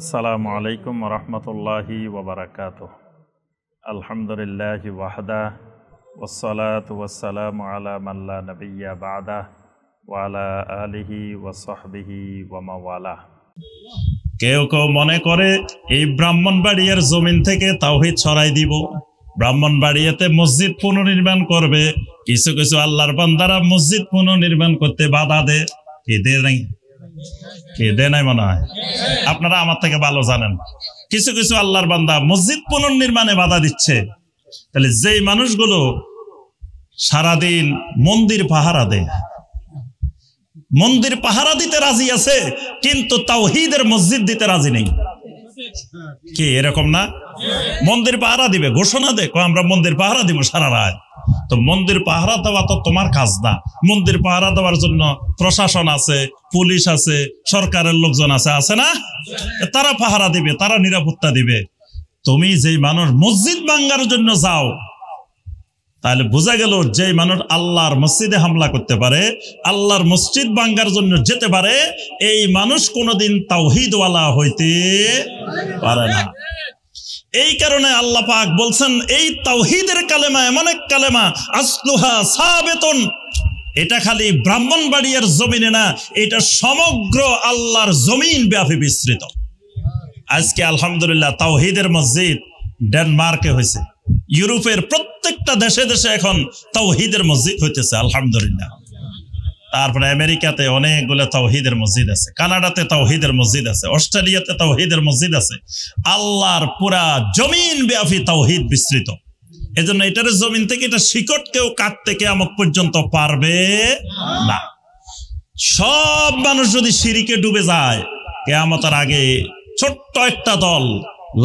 আসসালামু আলাইকুম রহমতুল্লাহি ওয়াবারাকাতুহ। আলহামদুলিল্লাহি ওয়াহদা ওয়াসসালাতু ওয়াসসালামু আলা মান লা নাবিয়্যা বা'দা ওয়া আলা আলিহি ওয়া সাহবিহি ওয়া মাওয়ালা। কেউ কেউ মনে করে এই ব্রাহ্মণবাড়িয়ার জমিন থেকে তাওহীদ ছড়াই দিব, ব্রাহ্মণবাড়িয়াতে মসজিদ পুনর্নির্মাণ করবে। কিছু কিছু আল্লাহর বান্দারা মসজিদ পুনর্নির্মাণ করতে বাধা দেয়। নাই মনে হয় আপনারা আমার থেকে ভালো জানেন। কিছু কিছু আল্লাহর বান্দা মসজিদ পুনর্নির্মাণে বাধা দিচ্ছে। তাহলে যেই মানুষগুলো সারাদিন মন্দির পাহারা দেয়, মন্দির পাহারা দিতে রাজি আছে কিন্তু তাওহীদের মসজিদ দিতে রাজি নেই, কি এরকম না? মন্দির পাহারা দিবে, ঘোষণা দেয় আমরা মন্দির পাহারা দিব সারা রাত। তো মন্দির পাহারা দেওয়া তো তোমার কাজ না। মন্দির পাহারা দেওয়ার জন্য প্রশাসন আছে, পুলিশ আছে, সরকারের লোকজন আছে, আছে না? তারা পাহারা দিবে, তারা নিরাপত্তা দিবে। তুমি যেই মানুষ মসজিদ ভাঙার জন্য যাও, তাহলে বোঝা গেল যে মানুষ আল্লাহর মসজিদে হামলা করতে পারে, আল্লাহর মসজিদ ভাঙার জন্য যেতে পারে, এই মানুষ কোনোদিন তাওহীদওয়ালা হইতে পারে না। এই কারণে আল্লাহ পাক বলছেন এই তাওহীদের কালেমা এমন এক কালেমা আসলুহা সাবিতুন, এটা খালি ব্রাহ্মণবাড়িয়ার জমিনে না, এটা সমগ্র আল্লাহর জমিন ব্যাপী বিস্তৃত। আজকে আলহামদুলিল্লাহ তাওহীদের মসজিদ ডেনমার্কে হয়েছে, ইউরোপের প্রত্যেকটা দেশে দেশে এখন তাওহীদের মসজিদ হইতেছে আলহামদুলিল্লাহ। তারপরে আমেরিকাতে অনেকগুলো তাওহীদের মসজিদ আছে, কানাডাতে তাওহীদের মসজিদ আছে, অস্ট্রেলিয়াতে তাওহীদের মসজিদ আছে। আল্লাহর পুরা জমিন ব্যাপী তাওহীদ বিস্তৃত। এজন্য এটার জমিন থেকে এটা শিকড় কেউ কাটতে কিয়ামত পর্যন্ত পারবে না। সব মানুষ যদি শিরকে ডুবে যায়, কিয়ামতের আগে ছোট্ট একটা দল,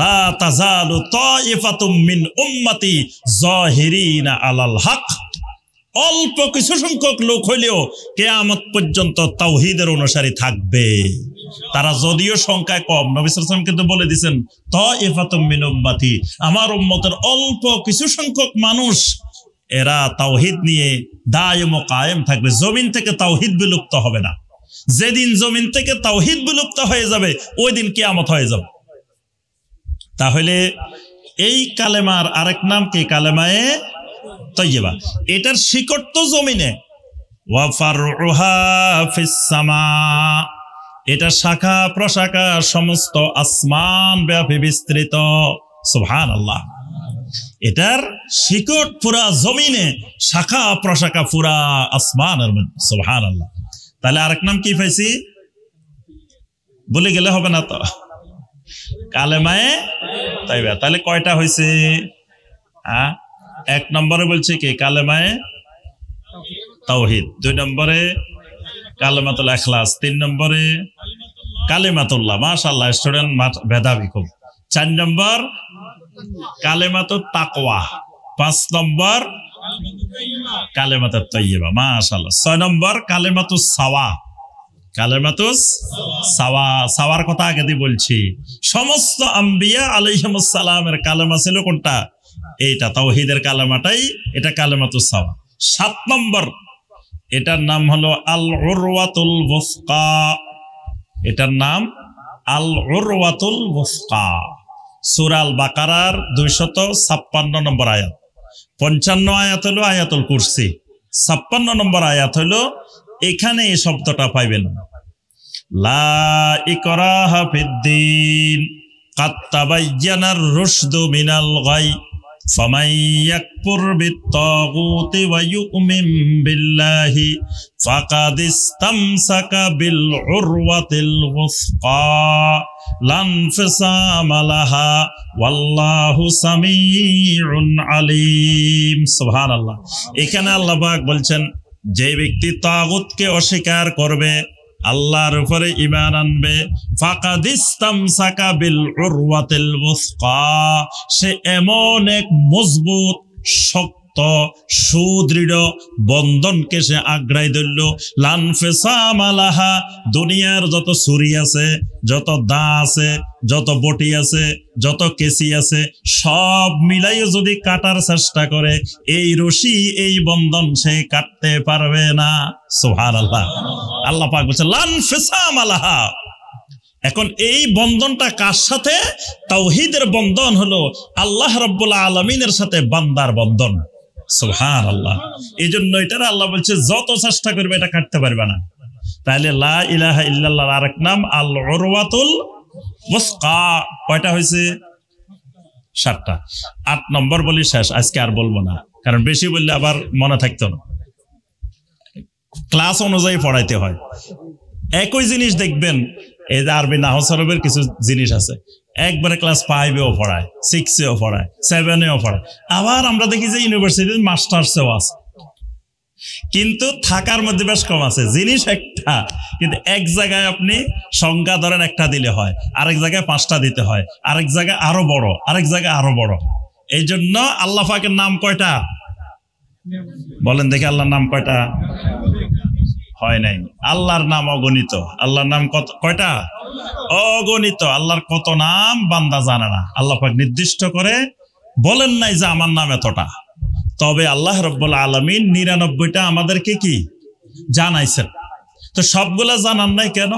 লা তাজালু তাইফাতুম মিন উম্মতি যাহিরিনা আলাল হক, অল্প কিছু সংখ্যক লোক হইলেও কিয়ামত পর্যন্ত তাওহীদের অনুসারী থাকবে। তারা যদিও সংখ্যায় কম, নবী সাল্লাল্লাহু আলাইহি ওয়াসাল্লাম কিন্তু বলে দিয়েছেন তাইফাতুম মিন উম্মতি, আমার উম্মতের অল্প কিছু সংখ্যক মানুষ, এরা তাওহীদ নিয়ে দায়ম ও কায়েম থাকবে। জমিন থেকে তাওহীদ বিলুপ্ত হবে না। যেদিন জমিন থেকে তাওহীদ বিলুপ্ত হয়ে যাবে ওই দিন কিয়ামত হয়ে যাবে। তাহলে এই কালেমার আরেক নাম কি? কালেমায়ে তয়্যিবা। এটার শিকড় তো জমিনে, ওয়া ফারউহা ফিস সামা, এটা শাখা প্রশাখা সমস্ত আসমান ব্যাপী বিস্তৃত। সুবহানাল্লাহ, এটার শিকড় পুরা জমিনে, শাখা প্রশাখা পুরা আসমানের মধ্যে। সুবহানাল্লাহ। তাহলে আরেক নাম কি পাইছি? বলে গেলে হবে না তো, কালেমায়ে তয়্যিবা। তাহলে কয়টা হয়েছে? এক নম্বরে বলছে কি? কালেমায়ে তাওহীদ। 2 নম্বরে কালেমাতুল ইখলাস। 3 নম্বরে কালেমাতুল্লাহ। মাশাআল্লাহ, স্টুডেন্ট ভেদাভি খুব। 4 নম্বর কালেমাতুত তাকওয়া। 5 নম্বর কালেমাতুত তয়্যিবা। মাশাআল্লাহ। 6 নম্বর কালেমাতুস সাওয়া। কালেমাতুস সাওয়া, সাওয়ার কথা আগে দিয়ে বলছি। সমস্ত আম্বিয়া আলাইহিমুস সালামের কালেমা ছিল কোনটা? এইটা তাওহীদের কালেমাটাই, এটা কালেমাতুস সাওয়া। 7 নম্বর, এটার নাম হলো আল উরওয়াতুল ওয়াসকা। এটার নাম আল উরওয়াতুল ওয়াসকা। সূরা আল বাকারার 256 নম্বর আয়াত। 55 আয়াত হলো আয়াতুল কুরসি। 56 নম্বর আয়াত হলো, এখানে এই শব্দটা পাইবেন, লা ইকরাহা ফিদ্দীন কাদ তাবায়্যানার রুশদু মিনাল গাই ফামান ইয়াকফুর বিত্তাগুতি ওয়া ইউমিন বিল্লাহি ফাকাদ ইসতামসাকা বিল উরওয়াতিল ওয়াসকা লা ইনফিসামা লাহা ওয়াল্লাহু সামিউন আলিম। সুবহানাল্লাহ। এখানে আল্লাহ পাক বলছেন, যে ব্যক্তি তাগুতকে অস্বীকার করবে, আল্লাহর উপরে ঈমান আনবে, ফাকাদ ইসতামসাকা বিল উরওয়াতিল ওয়াসকা, সে এমন এক মজবুত, শক্ত, সুদৃঢ় বন্ধনকে সে আগ্রাই ধরল। লানফিসামা লাহা, দুনিয়ার যত ছুরি আছে, যত দা আছে, যত বটি আছে, যত কেসি আছে, সব মিলাইও যদি কাটার চেষ্টা করে, এই রশি, এই বন্ধন সে কাটতে পারবে না। সুবহানাল্লাহ। আল্লাহ পাক বলেছেন লানফিসামা লাহা, এখন এই বন্ধনটা কার সাথে? তাওহীদের বন্ধন হলো আল্লাহ রাব্বুল আলামিনের সাথে বান্দার বন্ধন। সুবহানাল্লাহ। এই জন্য এটা আল্লাহ বলছে যত চেষ্টা করবে এটা কাটতে পারবে না। তাহলে লা ইলাহা ইল্লাল্লাহর আরেক নাম আল উরওয়াতুল ওয়াসকা। কয়টা হয়েছে? 7টা। 8 নম্বর বলি শেষ, আজকে আর বলবো না, কারণ বেশি বললে আবার মনে থাকতো না, ক্লাস অনুযায়ী পড়াইতে হয়। একই জিনিস দেখবেন, এই যে আরবি নাহু সরফের কিছু জিনিস আছে একবারে ক্লাস 5-এও পড়ায়, 6-এও পড়ায়, 7-এও পড়ায়। আবার আমরা দেখি যে ইউনিভার্সিটির মাস্টার্সেও আছে, কিন্তু থাকার মধ্যে বেশ কম আছে। জিনিস একটা, কিন্তু এক জায়গায় আপনি সংজ্ঞা ধরেন একটা দিলে হয়, আরেক জায়গায় 5টা দিতে হয়, আরেক জায়গায় আরো বড়, আরেক জায়গায় আরো বড়। এই জন্য আল্লাহ পাকের নাম কয়টা বলেন দেখি? আল্লাহর নাম কয়টা? হয় নাই। আল্লাহর নাম অগণিত। আল্লাহর নাম কয়টা? অগণিত। আল্লাহর কত নাম বান্দা জানে না। আল্লাহ পাক নির্দিষ্ট করে বলেন নাই যে আমার নাম এতটা, তবে আল্লাহ রাব্বুল আলামিন 99টা আমাদেরকে কি জানাইছেন। তো সবগুলা জানান নাই কেন?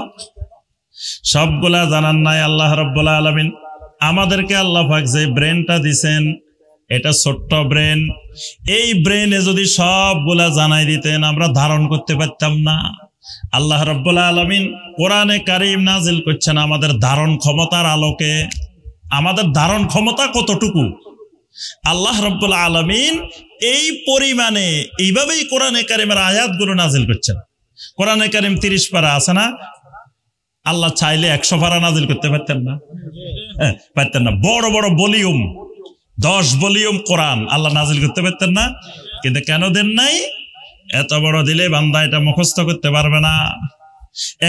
সবগুলা জানান নাই আল্লাহ রাব্বুল আলামিন আমাদেরকে। আল্লাহ পাক যে ব্রেনটা দিছেন, এটা ছোট্ট ব্রেন। এই ব্রেনে যদি সবগুলা জানাই দিতেন আমরা ধারণ করতে পারতাম না। আল্লাহ রাব্বুল আলামিন কোরআনে কারীম নাজিল করছেন আমাদের ধারণ ক্ষমতার আলোকে। আমাদের ধারণ ক্ষমতা কতটুকু আল্লাহ রাব্বুল আলামিন এই পরিমাণে এইভাবেই কোরআনে কারীমের আয়াতগুলো নাজিল করছেন। কোরআনে কারীম 30 পারা আছে না? আল্লাহ চাইলে 100 পারা নাজিল করতে পারতেন না? পারতেন না। বড় বড় ভলিউম, 10 ভলিউম কোরআন আল্লাহ নাজিল করতে পারতেন না? কিন্তু কেন দেন নাই? এত বড় দিলে বান্দা এটা মুখস্থ করতে পারবে না।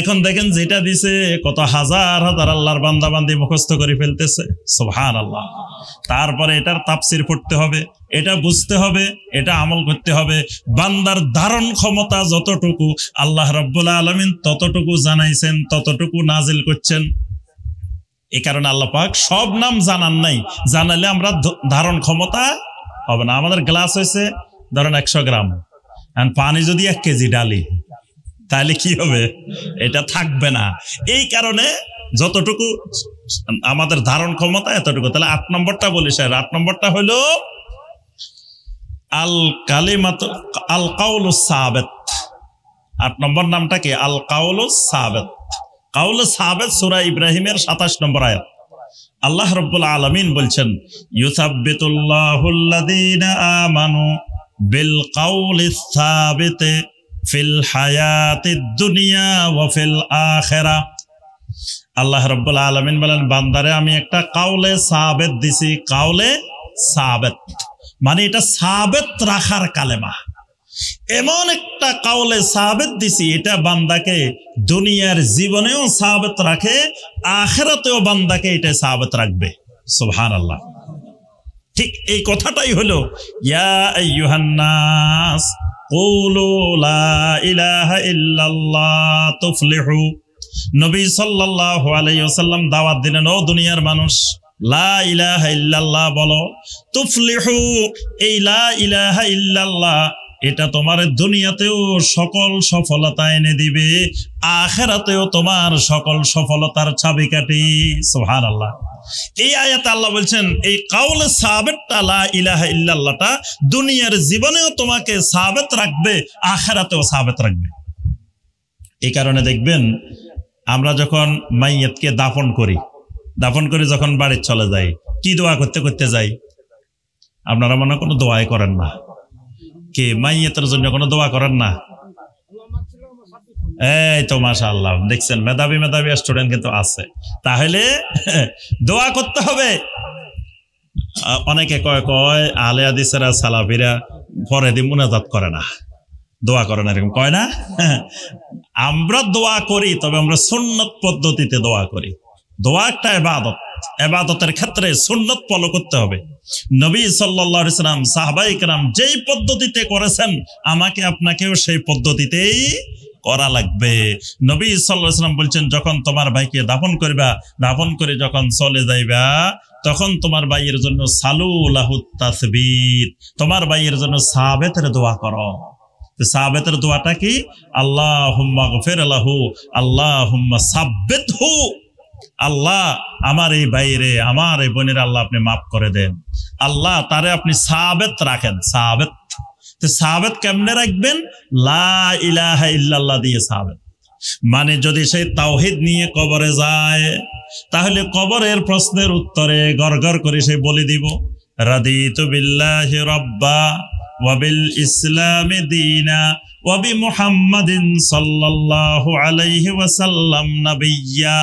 এখন দেখেন যেটা দিছে কত হাজার হাজার আল্লাহর বান্দা বান্দি মুখস্থ করে ফেলতেছে। সুবহানাল্লাহ। তারপরে এটার তাফসির পড়তে হবে, এটা বুঝতে হবে, এটা আমল করতে হবে। বান্দার ধারণ ক্ষমতা যতটুকু আল্লাহ রাব্বুল আলামিন ততটুকু জানাইছেন, ততটুকু নাজিল করছেন। এই কারণে আল্লাহ পাক সব নাম জানান নাই, জানালে আমরা ধারণ ক্ষমতা হবে না। আমাদের গ্লাস হয়েছে ধরেন 100 গ্রাম, আর পানি যদি 1 কেজি ডালি তাহলে কি হবে? এটা থাকবে না। এই কারণে যতটুকু আমাদের ধারণ ক্ষমতা এতটুকু। তাহলে 8 নম্বরটা বলি স্যার। 8 নম্বরটা হলো আল কালিমাতু আল কাউলুস সাবিত। 8 নম্বর নামটা কি? আল কাউলুস সাবিত। কাউলুস সাবিত সূরা ইব্রাহিমের 27 নম্বর আয়াত। আল্লাহ রাব্বুল আলামিন বলছেন ইউসাব্বিতুল্লাহুল্লাযীনা আমানু বিল কাউলিস সাবিতি ফিল হায়াতিদ দুনিয়া ওয়া ফিল আখিরাহ। আল্লাহ রাব্বুল আলামিন বলেন বান্দারে আমি একটা কাউলে সাবিত দিছি। কাউলে সাবিত মানে এটা সাবিত রাখার কালেমা। এমন একটা কাউলে সাবিত দিছি এটা বান্দাকে দুনিয়ার জীবনেও সাবিত রাখে, আখিরাতেও বান্দাকে এটা সাবিত রাখবে। সুবহানাল্লাহ। ঠিক এই কথাটাই হলো ইয়া আইয়ুহান নাস কুলু লা ইলাহা ইল্লাল্লাহ তুফলিহু। নবী সাল্লাল্লাহু আলাইহি ওয়াসাল্লাম দাওয়াত দিলেন, ও দুনিয়ার মানুষ লা ইলাহা ইল্লাল্লাহ বলো। তুফলিহু, এই লা ইলাহা ইল্লাল্লাহ এটা তোমার দুনিয়াতেও সকল সফলতা এনে দিবে, আখিরাতেও তোমার সকল সফলতার চাবিকাঠি। সুবহানাল্লাহ। এই আয়াতে আল্লাহ বলছেন এই কাউলে সাবিতটা লা ইলাহা ইল্লাল্লাহটা দুনিয়ার জীবনেও তোমাকে সাবিত রাখবে, আখিরাতেও সাবিত রাখবে। এই কারণে দেখবেন আমরা যখন মাইয়াতকে দাফন করি যখন বাড়ি চলে যাই, কি দোয়া করতে করতে যাই? আপনারা মনে কোনো দোয়াই করেন না? কে মাইয়াতের জন্য কোনো দোয়া করেন না? এই তো মাশাআল্লাহ, দেখছেন মেধাবী স্টুডেন্ট কিন্তু আছে। তাহলে দোয়া করতে হবে। অনেকে কয় আহলে হাদিসেরা সালাফিরা পরে দিয়ে মুনাজাত করে না, দোয়া করে না, এরকম কয় না? আমরা দোয়া করি, তবে আমরা সুন্নত পদ্ধতিতে দোয়া করি। দোয়া একটা ইবাদত, ইবাদতের ক্ষেত্রে সুন্নত ফলো করতে হবে। নবী সাল্লাল্লাহু আলাইহি সাল্লাম সাহাবায়ে কেরাম যেই পদ্ধতিতে করেছেন আমাকে আপনাকেও সেই পদ্ধতিতেই করা লাগবে। নবী সাল্লাল্লাহু আলাইহি সাল্লাম বলছেন যখন তোমার ভাইকে দাফন করবা, দাফন করে যখন চলে যাইবা তখন তোমার ভাইয়ের জন্য সালু লাহুত তাসবিত, তোমার ভাইয়ের জন্য সাবিতের দোয়া করো। সাবিতের দোয়াটা কি? আল্লাহুম্মা গফির লাহু আল্লাহুম্মা সাব্বিতহু আল্লাহ আমার এই ভাইরে, আমার এই বোনের আল্লাহ আপনি মাফ করে দেন, আল্লাহ তারে আপনি সাবেত রাখেন। সাবেত, সাবেত কেমনে রাখবেন? লা ইলাহা ইল্লাল্লাহ দিয়ে সাবেত। মানে যদি সেই তাওহীদ নিয়ে কবরে যায়, তাহলে কবরের প্রশ্নের উত্তরে গড়গড় করে সে বলে দিব, রাদিতু বিল্লাহি রাব্বা ওয়া বিল ইসলামি দীনা ওয়া বি মুহাম্মাদিন সাল্লাল্লাহু আলাইহি ওয়াসাল্লাম নাবিয়্যা।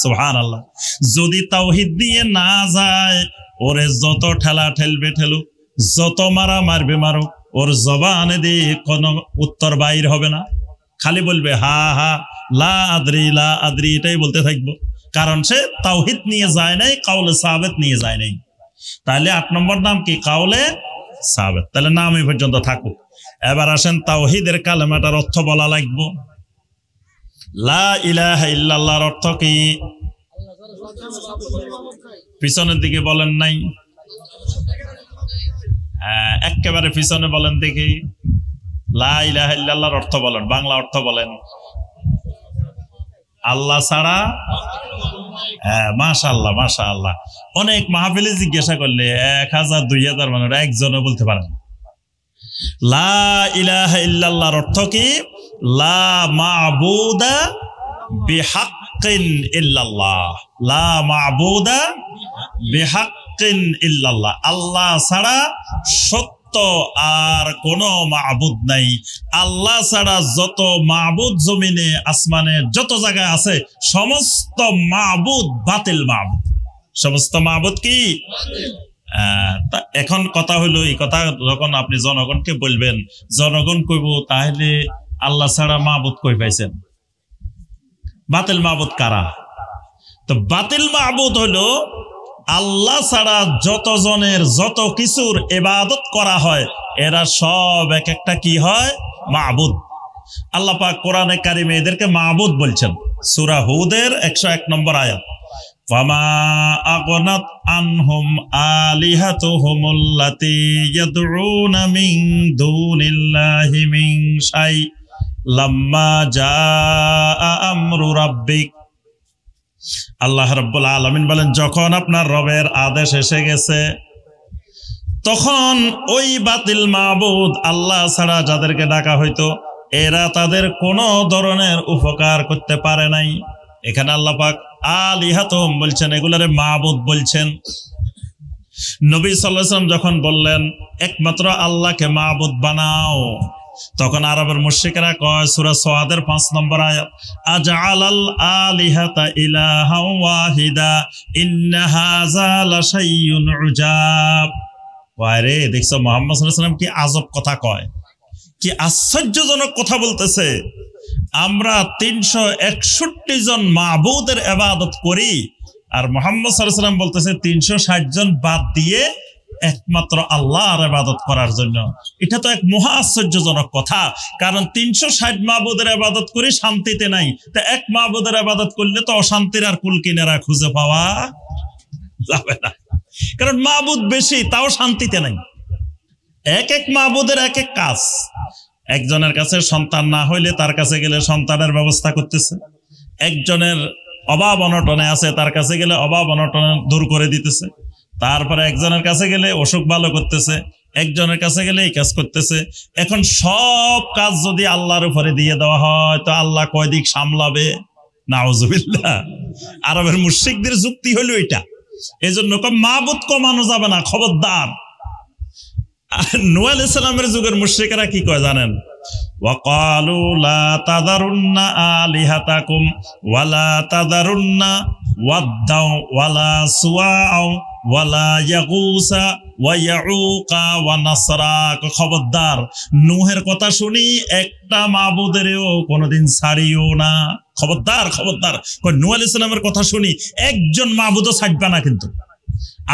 সুবহানাল্লাহ। যদি তাওহীদ দিয়ে না যায়, ওরে যত ঠেলা ঠেলবে ঠেলুক, যত মারা মারবে মারুক, ওর জবানে দিয়ে কোনো উত্তর বাইর হবে না, খালি বলবে হা হা লা আদরি লা আদরি, এটাই বলতে থাকবো। কারণ সে তাওহীদ নিয়ে যায় নাই, কাউলে সাবেত নিয়ে যায় নাই। তাহলে 8 নম্বর নাম কি? কাউলে সাবেত। তাহলে নাম এই পর্যন্ত থাকুক। এবার আসেন তাওহীদের কালেমাটার অর্থ বলা লাগবে। লা ইলাহা ইল্লাল্লাহর অর্থ কি? পিছনের দিকে বলেন নাই, একেবারে পিছনে বলেন দেখি। লা ইলাহা ইল্লাল্লাহর অর্থ বলেন, বাংলা অর্থ বলেন। আল্লাহ ছাড়া, মাশাআল্লাহ মাশাআল্লাহ। অনেক মাহফিলে জিজ্ঞাসা করলে 1000 2000 মানুষ একজনও বলতে পারেন। লা ইলাহা ইল্লাল্লাহর অর্থ কি? লা মা'বুদা বিহাক্কিন ইল্লাল্লাহ। লা মা'বুদা বিহাক্কিন ইল্লাল্লাহ। আল্লাহ ছাড়া সত্য আর কোনো মা'বুদ নাই। আল্লাহ ছাড়া যত মা'বুদ জমিনে আসমানে যত জায়গায় আছে, সমস্ত মা'বুদ বাতিল মা'বুদ। সমস্ত মা'বুদ কি? এখন কথা হলো, এই কথা যখন আপনি জনগণকে বলবেন, জনগণ কইব তাহলে আল্লাহ ছাড়া মা'বুদ কই পাইছেন? বাতিল মা'বুদ কারা? তো বাতিল মা'বুদ হলো আল্লাহ ছাড়া যত জনের যত কিছুর ইবাদত করা হয়, এরা সব এক একটা কি হয়? মা'বুদ। আল্লাহ পাক কোরআনে কারিমে এদেরকে মা'বুদ বলছেন। সূরা হুদের 101 নম্বর আয়াত, ফামা আগনাত আনহুম আলিহাতুহুমুল্লাতী ইয়াদউনা মিন দুনিল্লাহি মিন শাই লাম্মা জাআ আমরু রাব্বিক। আল্লাহ রাব্বুল আলামিন বলেন, যখন আপনার রবের আদেশ এসে গেছে, তখন ওই বাতিল মা'বুদ আল্লাহ ছাড়া যাদেরকে ডাকা হইতো, এরা তাদের কোনো ধরনের উপকার করতে পারে নাই। এখানে আল্লাহ পাক আলিহাতুহুম বলছেন, এগুলারে মা'বুদ বলছেন। নবী সাল্লাল্লাহু আলাইহি ওয়াসাল্লাম যখন বললেন একমাত্র আল্লাহকে মা'বুদ বানাও, তখন আরবের মুশরিকরা কয়, সূরা সাদের 5 নম্বর আয়াত, আজআলাল আলিহাতা ইলাহাও ওয়াহিদা ইন্না হাযা লাশাইউন উজাব। আরে দেখছো মুহাম্মদ সাল্লাল্লাহু আলাইহি ওয়াসাল্লাম কি আজব কথা কয়, কি আশ্চর্যজনক কথা বলতেছে। আমরা 361 জন মা'বুদের ইবাদত করি, আর মুহাম্মদ সাল্লাল্লাহু আলাইহি ওয়াসাল্লাম বলতেছে 360 জন বাদ দিয়ে একমাত্র আল্লাহর ইবাদত করার জন্য। এটা তো এক মহা আশ্চর্যজনক কথা। কারণ 360 মা'বুদের ইবাদত করি, শান্তিতে নাই। তা এক মা'বুদের ইবাদত করলে তো অশান্তির আর কুল কিনারা খুঁজে পাওয়া যাবে না। কারণ মা'বুদ বেশি, তাও শান্তিতে নাই। এক এক মা'বুদের এক এক কাজ। একজনের কাছে সন্তান না হইলে তার কাছে গেলে সন্তানের ব্যবস্থা করতেছে, একজনের অভাব অনটনে আছে, তার কাছে গেলে অভাব অনটন দূর করে দিতেছে, তারপরে একজনের কাছে গেলে অসুখ ভালো করতেছে, একজনের কাছে গেলে এই কাজ করতেছে। এখন সব কাজ যদি আল্লাহর উপরে দিয়ে দেওয়া হয়, তো আল্লাহ কয় দিক সামলাবে? নাউজুবিল্লাহ। আরবের মুশরিকদের যুক্তি হলো এটা। এই জন্য মা'বুদ কমানো যাবে না, খবরদার। নূহ আলাইহিস সালামের যুগের মুশরিকরা কি কয় জানেন? ওয়াকালু লা তাযারুন্না আলিহাতাকুম ওয়ালা তাযারুন্না ওয়াদ্দাও ওয়ালা সুওয়াও ওয়ালা ইয়াগুসা ওয়া ইয়াউকা ওয়া নাসরা। খবরদার, নূহের কথা শুনি একটা মা'বুদেরও কোনোদিন ছাড়িও না। খবরদার খবরদার। নূহ আলাইহিস সালামের কথা শুনি একজন মা'বুদও ছাড়বা না। কিন্তু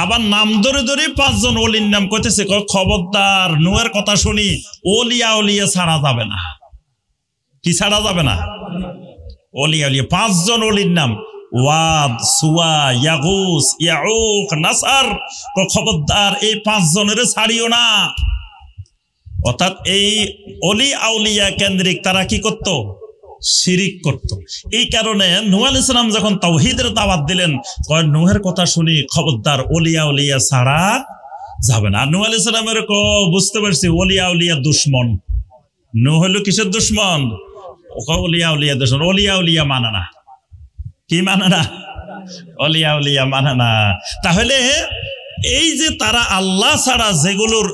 আবার নাম ধরে ধরে 5 জন ওলির নাম কইতেছে। খবরদার, নূহের কথা শুনি ওলিয়া ওলিয়া ছাড়া যাবে না। কি ছাড়া যাবে না? ওলিয়া ওলিয়া 5 জন ওলির নাম, ওয়াদ, সুয়া, ইয়াগুস, ইয়াউক, নাসার। খবরদার, এই 5 জনের ছাড়িও না। অর্থাৎ এই ওলি আউলিয়া কেন্দ্রিক তারা কি করত? শিরিক করত। এই কারণে নূহ আলাইহিস সালাম যখন তাওহীদের দাওয়াত দিলেন, কয় নূহের কথা শুনি খবরদার ওলিয়া উলিয়া ছাড়া যাবে না। আর নূহ আলাইহিস সালামের বুঝতে পারছি ওলিয়া উলিয়া দুশ্মন। নূহ হলো কিসের দুশ্মন? ওলিয়া উলিয়া দুশ্মন। ওলিয়া উলিয়া মানে না। কি মানে না? ওলিয়া উলিয়া মানে না। তাহলে এই যে তারা আল্লাহ ছাড়া যেগুলোর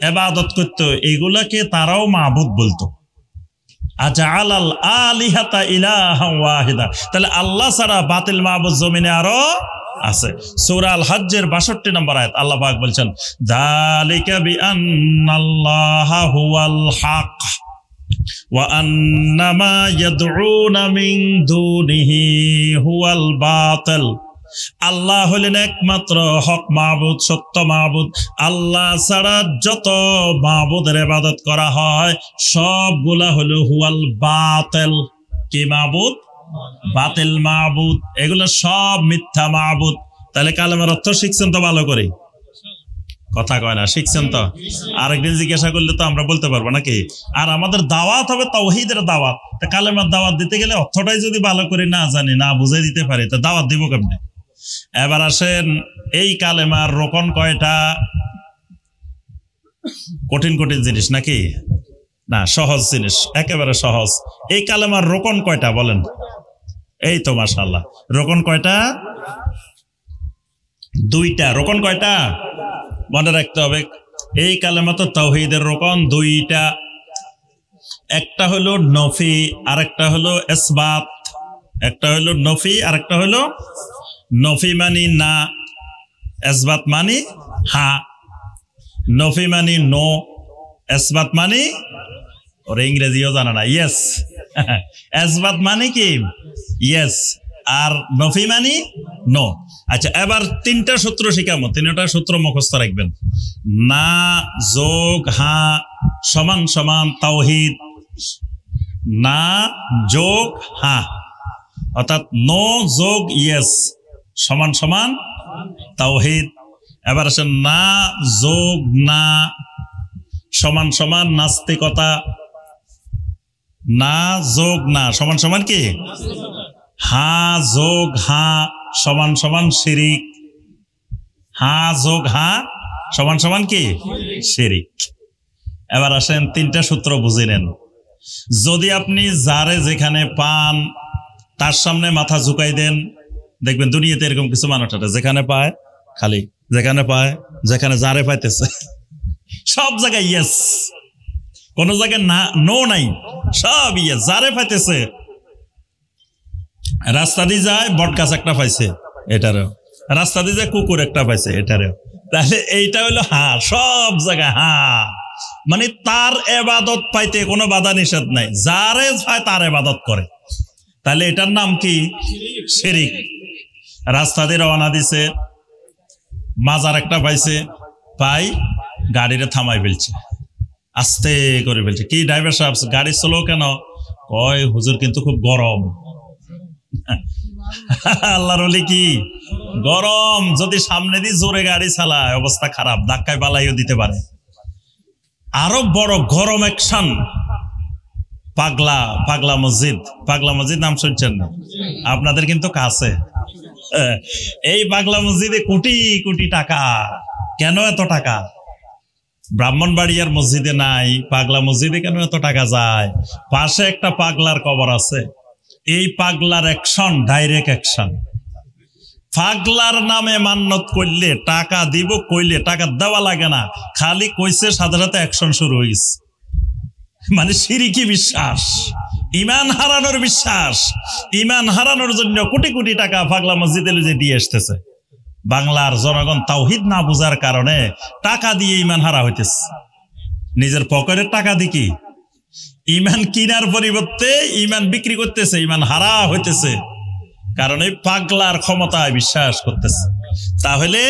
ইবাদত করত, এগুলাকে তারাও মাবুদ বলতো। আজআলাল আলিহাতা ইলাহান ওয়াহিদা। তাহলে আল্লাহ ছাড়া বাতিল মাবুদ জমিনে আরো আছে। সূরা আল হজ্জের 62 নম্বর আয়াত আল্লাহ পাক বলছেন, যালিকা বিআন্নাল্লাহা হুয়াল হক ওয়া আন্নামা ইয়াদউনা মিন দুনিহি হুয়াল বাতিল। আল্লাহ হলেন একমাত্র হক মাবুদ, সত্য মাবুদ। আল্লাহ ছাড়া যত মাবুদের ইবাদত করা হয় সবগুলা হলো হুয়াল বাতিল। কি মাবুদ? বাতিল মাবুদ। এগুলো সব মিথ্যা মাবুদ। তাহলে কালেমার অর্থ শিখছেন তো ভালো করে? কথা কয় না, শিখছেন তো? আরেকদিন জিজ্ঞাসা করলে তো আমরা বলতে পারবো নাকি? আর আমাদের দাওয়াত হবে তাওহীদের দাওয়াত। তা কালেমার দাওয়াত দিতে গেলে অর্থটাই যদি ভালো করে না জানি, না বুঝে দিতে পারি, তো দাওয়াত দিব কেমনে? এবার আসেন, এই কালেমার রোকন কয়টা? কঠিন কঠিন জিনিস নাকি? না, সহজ জিনিস, একেবারে সহজ। এই কালেমার রোকন কয়টা বলেন? এই তো মাশাআল্লাহ, রোকন কয়টা? 2টা। রোকন কয়টা? মনে রাখতে হবে। এই কালেমা তো তাওহীদের রোকন 2টা। একটা হলো নফি, আরেকটা হলো ইসবাত। একটা হলো নফি, আরেকটা হলো নফি মানি না, ইসবাত মানি হা। নফি মানি নো, ইসবাত মানি, ওর ইংরেজিও জানা না, ইয়েস। ইসবাত মানি কি? ইয়েস। আর নফি মানি নো। আচ্ছা, এবার 3টা সূত্র শিখাবো, 3টা সূত্র মুখস্থ রাখবেন। না যোগ হা সমান সমান তাওহীদ। না যোগ হা, অর্থাৎ নো যোগ ইয়েস সমান সমান তাওহীদ। এবার আসেন, না যোগ না সমান সমান নাস্তিকতা। না যোগ না সমান সমান কি? হা যোগ হা সমান সমান শিরিক। হা যোগ হা সমান সমান কি? শিরিক। এবার আসেন 3টা সূত্র বুঝে নেন। যদি আপনি যারে যেখানে পান তার সামনে মাথা ঝুঁকাই দেন, দেখবেন দুনিয়াতে এরকম কিছু মানুষ আছে, যেখানে পায় খালি, যেখানে পায়, যেখানে যারে পাইতেছে সব জায়গায় ইয়েস, কোন জায়গায় না নো নাই, সব ইয়েস, যারে পাইতেছে। রাস্তা দিয়ে যায় বট গাছ একটা পাইছে, এটারও। রাস্তা দিয়ে যায় কুকুর একটা পাইছে, এটারও। তাহলে এইটা হলো হা, সব জায়গায় হা। মানে তার ইবাদত পাইতে কোনো বাধা নিষেধ নাই, যারে পায় তার ইবাদত করে। তাহলে এটার নাম কি? শিরিক। রাস্তা দিয়ে রওনা দিছে, মাজার একটা পাইছে, পাই গাড়িটা থামাই ফেলছে, আস্তে করে ফেলছে। কি ড্রাইভার সাহেব গাড়ি চলো কেন? কয় হুজুর কিন্তু খুব গরম। আল্লাহর ওলি কি গরম, যদি সামনে দিয়ে জোরে গাড়ি চালায় অবস্থা খারাপ, ধাক্কায় বালাইও দিতে পারে। আরো বড় গরম অ্যাকশন, পাগলা মসজিদ। পাগলা মসজিদ নাম শুনছেন না? আপনাদের কিন্তু কাছে। এই পাগলা মসজিদে কোটি কোটি টাকা। কেন এত টাকা? ব্রাহ্মণবাড়িয়ার মসজিদে নাই, পাগলা মসজিদে কেন এত টাকা যায়? পাশে একটা পাগলার কবর আছে। এই পাগলার অ্যাকশন ডাইরেক্ট অ্যাকশন। পাগলার নামে মান্নত করলে টাকা দিব, কইলে টাকা দেওয়া লাগে না, খালি কইছে সাথে সাথে অ্যাকশন শুরু হয়েছে। মানে শিরিকি বিশ্বাস, ইমান হারানোর বিশ্বাস। ইমান হারানোর জন্য কোটি কোটি টাকা পাগলা মসজিদে যে দিয়ে আসতেছে। বাংলার জনগণ তাওহীদ না বুঝার কারণে টাকা দিয়ে ইমান হারা হইতেছে। নিজের পকেটের টাকা দিয়ে কি ইমান কিনার পরিবর্তে ইমান বিক্রি করতেছে, ইমান হারা হইতেছে, কারণ এই পাগলার ক্ষমতায় বিশ্বাস করতেছে। তাহলে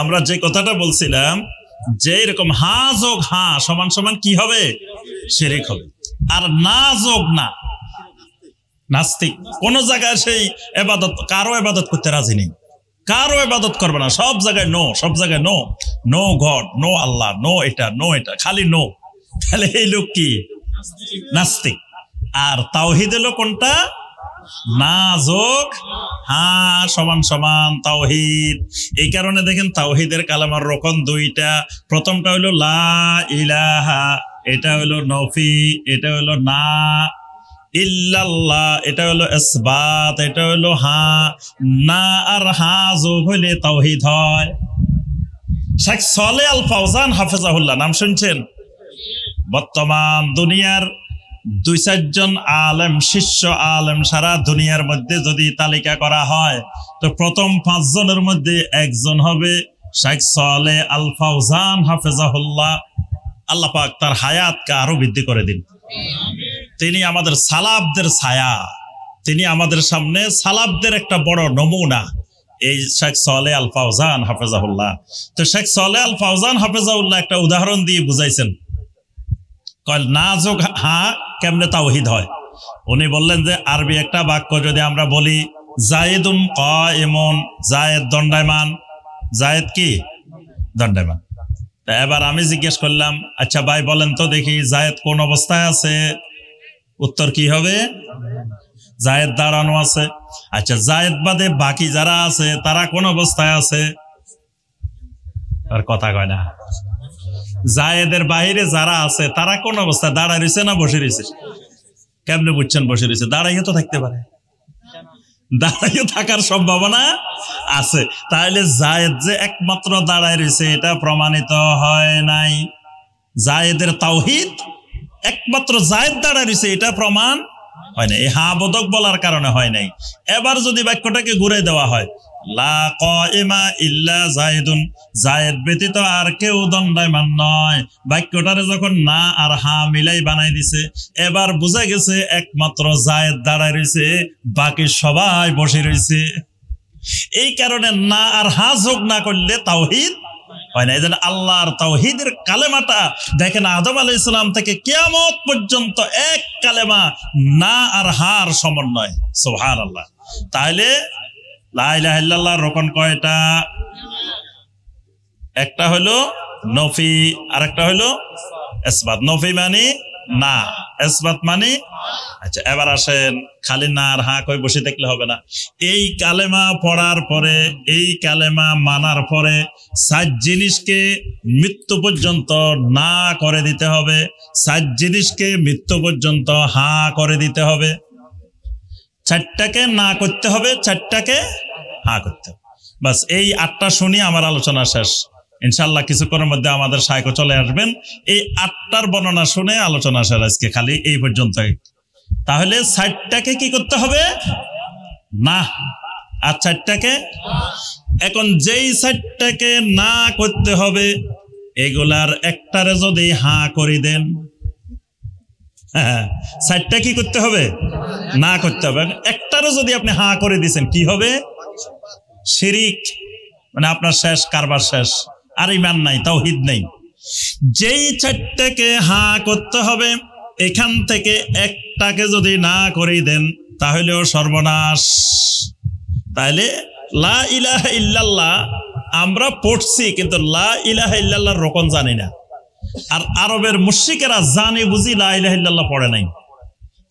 আমরা যে কথাটা বলছিলাম যে এরকম হা যোগ হা সমান সমান কি হবে? শিরিক হবে। আর না যোগ না নাস্তিক। কোন জায়গায় সেই ইবাদত, কারো ইবাদত করতে রাজি নেই, কারো ইবাদত করবে না, সব জায়গায় নো, সব জায়গায় নো, নো গড, নো আল্লাহ, নো এটা, নো এটা, খালি নো। তাহলে এই লোক কি? নাস্তিক। আর তাওহীদ হলো কোনটা? না যোগ হা সমান সমান তাওহীদ। এই কারণে দেখেন তাওহীদের কালেমার রকম দুইটা। প্রথমটা হলো লা ইলাহা, এটা হলো নফি, এটা হলো না। ইল্লাল্লাহ, এটা হলো ইসবাত, এটা হলো হা। না আর হা যোগ হইলে তাওহীদ হয়। শেখ সালেহ আল ফাওজান হাফেজাহুল্লাহ নাম শুনছেন? বর্তমান দুনিয়ার 2-4 জন আলেম, শিষ্য আলেম সারা দুনিয়ার মধ্যে যদি তালিকা করা হয় তো প্রথম 5 জনের মধ্যে একজন হবে শেখ সালেহ আল ফাওজান হাফেজাহুল্লাহ। আল্লাহ পাক তার হায়াতকে আরো বৃদ্ধি করে দিন। তিনি আমাদের সালাফদের ছায়া, তিনি আমাদের সামনে সালাফদের একটা বড় নমুনা, এই শেখ সালেহ আল ফাওজান হাফেজাহুল্লাহ। তো শেখ সালেহ আল ফাওজান হাফেজাহুল্লাহ একটা উদাহরণ দিয়ে বুঝাইছেন, কয় না যোগ হা কেমনে তাওহীদ হয়। উনি বললেন যে আরবি একটা বাক্য যদি আমরা বলি জায়েদুন কায়েমুন, জায়েদ দণ্ডায়মান, জায়েদ কি দণ্ডায়মান। এবার আমি জিজ্ঞেস করলাম, আচ্ছা ভাই বলেন তো দেখি জায়েদ কোন অবস্থায় আছে? উত্তর কি হবে? জায়েদ দাঁড়ানো আছে। আচ্ছা জায়েদ বাদে বাকি যারা আছে তারা কোন অবস্থায় আছে? আর কথা কয় না। জায়েদের বাইরে যারা আছে তারা কোন অবস্থায়? দাঁড়ায় রয়েছে না বসে রয়েছে? কেমনে বুঝছেন বসে রয়েছে? দাঁড়াইও তো থাকতে পারে, দাঁড়াইও থাকার সম্ভাবনা আছে। তাহলে জায়েদ যে একমাত্র দাঁড়ায় রয়েছে এটা প্রমাণিত হয় নাই। জায়েদের তাওহীদ একমাত্র জায়েদ দাঁড়ায় রয়েছে এটা প্রমাণ হয় নাই। এই হা বোধক বলার কারণে হয় নাই। এবার যদি বাক্যটাকে ঘুরে দেওয়া হয়, লা কাইমা ইল্লা জায়েদুন, জায়েদ ব্যতীত আর কেউ দণ্ডায়মান নয়, বাক্যটারে যখন না আর হা মিলাই বানাই দিছে, এবার বোঝা গেছে একমাত্র জায়েদ দাঁড়ায় রয়েছে, বাকি সবাই বসে রয়েছে। এই কারণে না আর হা যোগ না করলে তাওহীদ হয় না। এই জন্য আল্লাহর তাওহীদের কালেমাটা দেখেন আদম আলাইহিস সালাম থেকে কিয়ামত পর্যন্ত এক কালেমা, না আর হার সমন্বয়। সুবহানাল্লাহ। তাহলে লা ইলাহা ইল্লাল্লাহর রকন কয়টা? একটা হলো নফি, আরেকটা হলো ইসবাত। নফি মানে না, ইসবাত মানে। আচ্ছা এবার আসেন, খালি না আর হা কই বসে থাকলে হবে না। এই কালেমা পড়ার পরে, এই কালেমা মানার পরে 7 জিনিসকে মৃত্যু পর্যন্ত না করে দিতে হবে, 7 জিনিসকে মৃত্যু পর্যন্ত হা করে দিতে হবে। 4টাকে না করতে হবে, 4টাকে হা করতে হবে। বাস এই 8টা শুনি আমার আলোচনা শেষ। ইনশাআল্লাহ কিছুক্ষণের মধ্যে আমাদের শায়খ চলে আসবেন। এই 8টার বর্ণনা শুনে আলোচনা শেষ আজকে, খালি এই পর্যন্ত। তাহলে 4টাকে কি করতে হবে? না। আর 4টাকে, এখন যেই 4টাকে না করতে হবে এগুলার একটারে যদি হা করে দেন, 4টা কি করতে হবে? না করতে হবে। একটারও যদি আপনি হা করে দিয়েছেন কি হবে? শিরিক, মানে আপনার শেষ, কারবার শেষ, আর ঈমান নাই, তাওহীদ নেই। যেই 4টাকে হা করতে হবে এখান থেকে একটাকে যদি না করে দেন তাহলেও সর্বনাশ। তাহলে লা ইলাহা ইল্লাল্লাহ আমরা পড়ছি, কিন্তু লা ইলাহা ইল্লাল্লাহর রকম জানি না। আর আরবের মুশরিকেরা জানে বুঝি লা ইলাহা ইল্লাল্লাহ পড়ে নাই।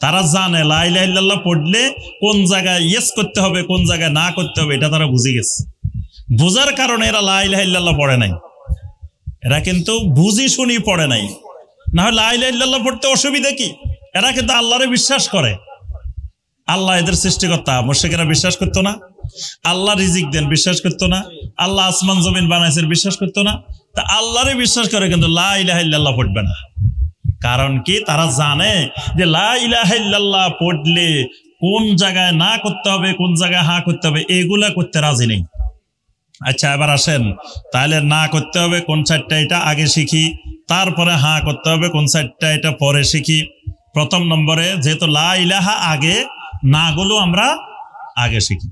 তারা জানে লা ইলাহা ইল্লাল্লাহ পড়লে কোন জায়গায় ইয়েস করতে হবে, কোন জায়গায় না করতে হবে, এটা তারা বুঝে গেছে। বুঝার কারণে এরা লা ইলাহা ইল্লাল্লাহ পড়ে নাই। এরা কিন্তু বুঝি শুনি পড়ে নাই। না হয় লা ইলাহা ইল্লাল্লাহ পড়তে অসুবিধা কি? এরা কিন্তু আল্লাহরে বিশ্বাস করে। আল্লাহ এদের সৃষ্টিকর্তা, মুশরিকেরা বিশ্বাস করতো না? আল্লাহ রিজিক দেন, বিশ্বাস করতো না? আল্লাহ আসমান জমিন বানাইছেন, বিশ্বাস করতো না? তা আল্লাহরে বিশ্বাস করে কিন্তু লা ইলাহা ইল্লাল্লাহ পড়বে না। কারণ কি? তারা জানে যে লা ইলাহা ইল্লাল্লাহ পড়লে কোন জায়গায় না করতে হবে, কোন জায়গায় হা করতে হবে, এগুলা করতে রাজি নেই। আচ্ছা এবার আসেন, তাহলে না করতে হবে কোন 4টা এটা আগে শিখি, তারপরে হা করতে হবে কোন 4টা এটা পরে শিখি। প্রথম নম্বরে যেহেতু লা ইলাহা আগে, না গুলো আমরা আগে শিখি।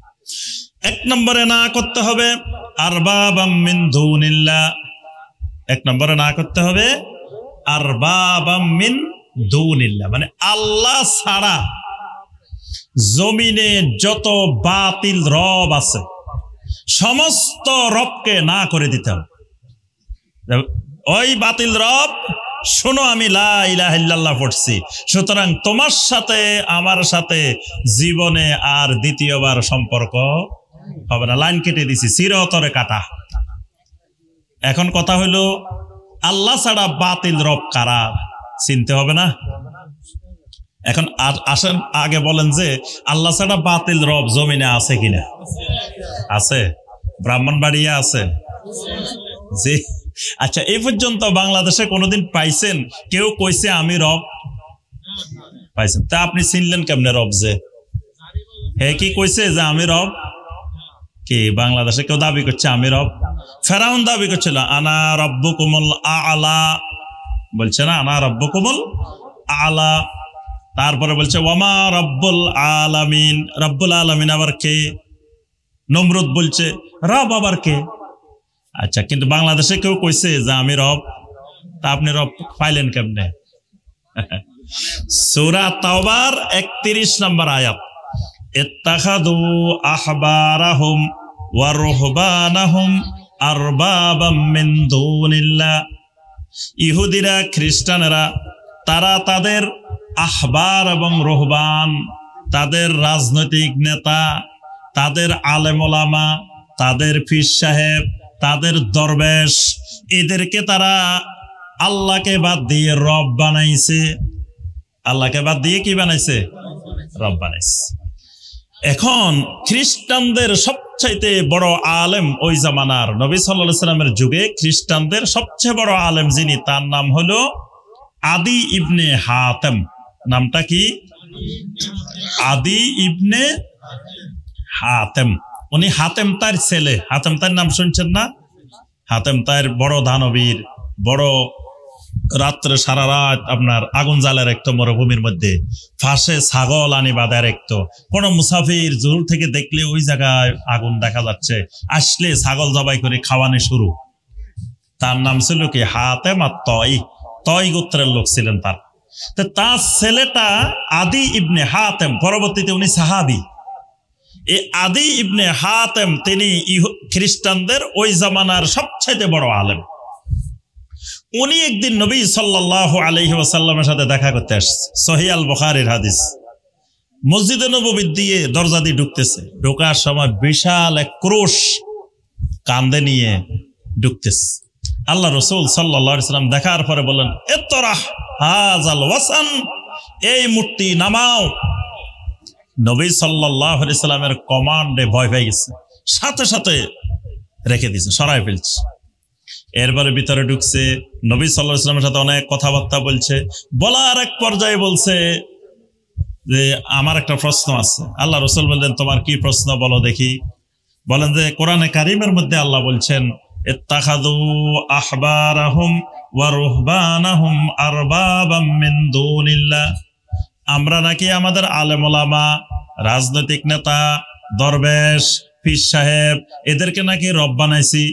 1 নম্বরে না করতে হবে আরবাবাম মিন দুনিল্লাহ। 1 নম্বরে না করতে হবে আরবাবাম মিন দুনিল্লাহ, মানে আল্লাহ ছাড়া জমিনে যত বাতিল রব আছে সমস্ত রবকে না করে দিতে হবে। ওই বাতিল রব শোনো আমি লা ইলাহা ইল্লাল্লাহ পড়ছি, সুতরাং তোমার সাথে আমার সাথে জীবনে আর দ্বিতীয়বার সম্পর্ক হবে না। লাইন কেটে দিছি, চিরতরে কাটা। এখন কথা হলো আল্লাহ ছাড়া বাতিল রব কারা চিনতে হবে না? এখন আসেন আগে বলেন যে আল্লাহ ছাড়া বাতিল রব জমিনে আছে কিনা? আছে। ব্রাহ্মণবাড়িয়া আছে জি। আচ্ছা, এই পর্যন্ত বাংলাদেশে কোনোদিন পাইছেন কেউ কইছে আমি রব? পাইছেন? তা আপনি চিনলেন কেমনে রব? যে হে কি কইছে যে আমি রব? কি বাংলাদেশে কেউ দাবি করছে আমি রব? ফেরাউন দাবি করছিল আনা রব্বুকুমুল আলা, বলছে না আনা রব্বুকুমুল আলা। তারপরে বলছে ওয়ামা রব্বুল আলামিন। রব্বুল আলামিন আবার কে? নমরুদ বলছে রব আবার কে? আচ্ছা, কিন্তু বাংলাদেশে কেউ কইছে যে আমি রব? তা আপনি রব পাইলেন কেমনে? সূরা তাওবার 31 নম্বর আয়াত, ইত্তাখাযু আহবারাহুম ওয়া রুহবানাহুম আরবাবাম মিন দুনিল্লাহ। ইহুদিরা খ্রিস্টানেরা তারা তাদের আহবার এবং রুহবান, তাদের রাজনৈতিক নেতা, তাদের আলেম ওলামা, তাদের পীর সাহেব, তাদের দরবেশ, এদেরকে তারা আল্লাহকে বাদ দিয়ে রব বানাইছে। আল্লাহকে বাদ দিয়ে কি বানাইছে? রব বানাইছে। এখন খ্রিস্টানদের সবচাইতে বড় আলেম ওই জামানার নবী সাল্লাল্লাহু আলাইহি সাল্লামের যুগে খ্রিস্টানদের সবচেয়ে বড় আলেম যিনি, তার নাম হলো আদি ইবনে হাতেম। নামটা কি? আদি ইবনে হাতেম। উনি হাতেম তার ছেলে। হাতেম তার নাম শুনছেন না? হাতেম তার বড় দানবীর, বড় রাত্রে সারা রাত আপনার আগুন জ্বালার একটু মরুভূমির মধ্যে ফাঁসে ছাগল আনি বাঁধার একটু, কোন মুসাফির দূর থেকে দেখলে ওই জায়গায় আগুন দেখা যাচ্ছে, আসলে ছাগল জবাই করে খাওয়ানো শুরু। তার নাম ছিল কি? হাতেম আর তয় গোত্রের লোক ছিলেন তার। তার ছেলেটা আদি ইবনে হাতেম, পরবর্তীতে উনি সাহাবী। এই আদি ইবনে হাতেম তিনি খ্রিস্টানদের ওই জামানার সবচেয়ে বড় আলেম। উনি একদিন নবী সাল্লাল্লাহু আলাইহি ওয়াসাল্লামের সাথে দেখা করতে আসছে। সহিহ আল বুখারীর হাদিস। মসজিদে নববী দিয়ে দরজা দিয়ে ঢুকতেছে, ঢোকার সময় বিশাল এক ক্রোশ কাঁধে নিয়ে ঢুকতেছে। আল্লাহ রাসূল সাল্লাল্লাহু আলাইহি ওয়াসাল্লাম দেখার পরে বললেন ইতরাহ হাযাল ওয়াসান, এই মূর্তি নামাও। নবী সাল্লাল্লাহু আলাইহি ওয়াসাল্লামের কমান্ডে ভয় পেয়ে গেছে, সাথে সাথে রেখে দিয়েছে, সরাই ফেলছে। এরপরে ভিতরে ঢুকছে, নবী সাল্লাল্লাহু আলাইহি ওয়াসাল্লামের সাথে অনেক কথাবার্তা বলছে। বলার এক পর্যায়ে বলছে যে আমার একটা প্রশ্ন আছে। আল্লাহ রাসূল বললেন তোমার কি প্রশ্ন বলো দেখি। বলেন যে কোরআনে কারীমের মধ্যে আল্লাহ বলছেন ইত্তাখাযু আহবারাহুম ওয়া রুহবানাহুম আরবাবাম মিন দুনিল্লাহ। আমরা নাকি আমাদের আলেম ওলামা, রাজনৈতিক নেতা, দরবেশ, পীর সাহেব এদেরকে নাকি রব বানাইছি।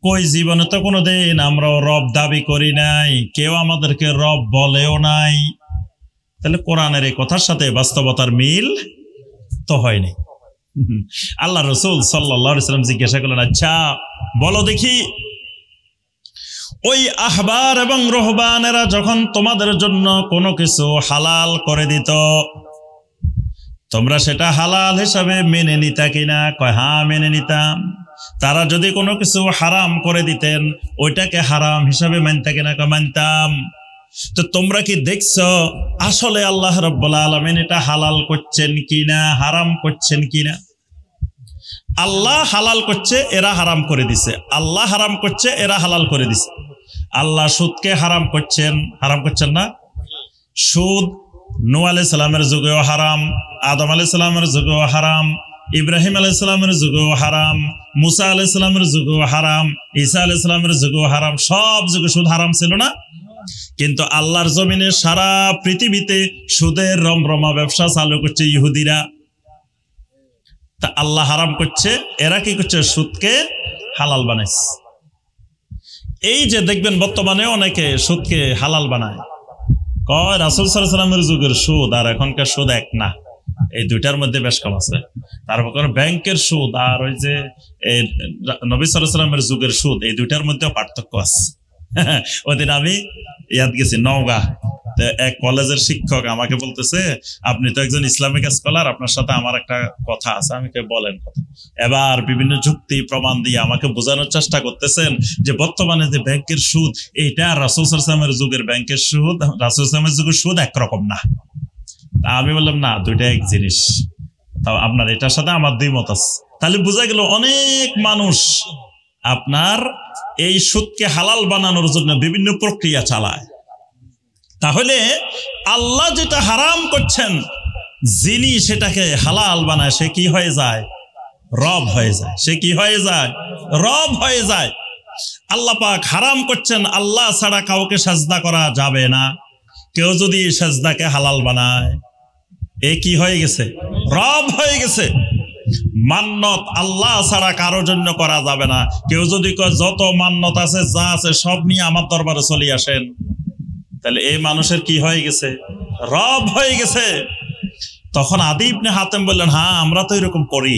কই জীবনে তো কোনোদিন আমরা রব দাবি করি নাই, কেউ আমাদেরকে রব বলেও নাই। তাহলে কোরআনের এই কথার সাথে বাস্তবতার মিল তো হয়নি। আল্লাহ রাসূল সাল্লাল্লাহু আলাইহি ওয়াসাল্লাম জিজ্ঞাসা করলেন আচ্ছা বলো দেখি, ওই আহবার এবং রহবানেরা যখন তোমাদের জন্য কোনো কিছু হালাল করে দিত, তোমরা সেটা হালাল হিসাবে মেনে নিতা কিনা? কয় হ্যাঁ মেনে নিতাম। তারা যদি কোনো কিছু হারাম করে দিতেন ওইটাকে হারাম হিসাবে মানতা কিনা? কয় মানতাম। তো তোমরা কি দেখছো আসলে আল্লাহ রাব্বুল আলামিন এটা হালাল করছেন কিনা হারাম করছেন কিনা? আল্লাহ হালাল করছে, এরা হারাম করে দিছে। আল্লাহ হারাম করছে, এরা হালাল করে দিছে। আল্লাহ সুদকে হারাম করছেন না? সুদ নূহ আলাইহিস সালামের যুগেও হারাম, আদম আলাইহিস সালামের যুগেও হারাম, ইব্রাহিম আলাইহিস সালামের যুগেও হারাম, মুসা আলাইহিস সালামের যুগেও হারাম, ঈসা আলাইহিস সালামের যুগেও হারাম। সব যুগে সুদ হারাম ছিল না? কিন্তু আল্লাহর জমিনে সারা পৃথিবীতে সুদের রমরমা ব্যবসা চালু করছে ইহুদিরা। তা আল্লাহ হারাম করছে, এরা কি করছে? সুদকে হালাল বানাইছে। এই যে দেখবেন বর্তমানে অনেকে সুদকে হালাল বানায়, কয় রাসূল সাল্লাল্লাহু আলাইহি ওয়াসাল্লামের যুগের সুদ আর এখনকার সুদ এক না, এই দুইটার মধ্যে বেশ কম আছে। তারপর ব্যাংকের সুদ আর ওই যে নবী সাল্লাল্লাহু আলাইহি ওয়াসাল্লামের যুগের সুদ, এই দুইটার মধ্যে পার্থক্য আছে। ওদিন আমি ইয়াদ গেছি নওগাঁ, এক কলেজের শিক্ষক আমাকে বলতেছে, আপনি তো একজন ইসলামিক স্কলার, আপনার সাথে আমার একটা কথা আছে। আমি বলেন কথা। এবার বিভিন্ন যুক্তি প্রমাণ দিয়ে আমাকে বোঝানোর চেষ্টা করতেছেন যে বর্তমানে যে ব্যাংকের সুদ, এটা রাসূল সাল্লাল্লাহু আলাইহি ওয়াসাল্লামের যুগের ব্যাংকের সুদ, রাসূল সাল্লাল্লাহু আলাইহি ওয়াসাল্লামের যুগের সুদ একরকম না। আমি বললাম না, দুইটা এক জিনিস। তাও আপনার এটার সাথে আমার দুই মত আছে। তাহলে বোঝা গেল অনেক মানুষ আপনার এই সুদকে হালাল বানানোর জন্য বিভিন্ন প্রক্রিয়া চালায়। তাহলে আল্লাহ যেটা হারাম করছেন, যিনি সেটাকে হালাল বানায়, সে কি হয়ে যায়? রব হয়ে যায়। সে কি হয়ে যায়? রব হয়ে যায়। আল্লাহ পাক হারাম করছেন, আল্লাহ ছাড়া কাউকে সাজদা করা যাবে না। কেউ যদি সাজদাকে হালাল বানায়, এ কি হয়ে গেছে? রব হয়ে গেছে। মান্নত আল্লাহ ছাড়া কারোর জন্য করা যাবে না। কেউ যদি কয় যত মান্নত আছে, যা আছে সব নিয়ে আমার দরবারে চলে আসেন, তাহলে এই মানুষের কি হয়ে গেছে? রব হয়ে গেছে। তখন আদী ইবনে হাতেম বললেন, হ্যাঁ আমরা তো এরকম করি।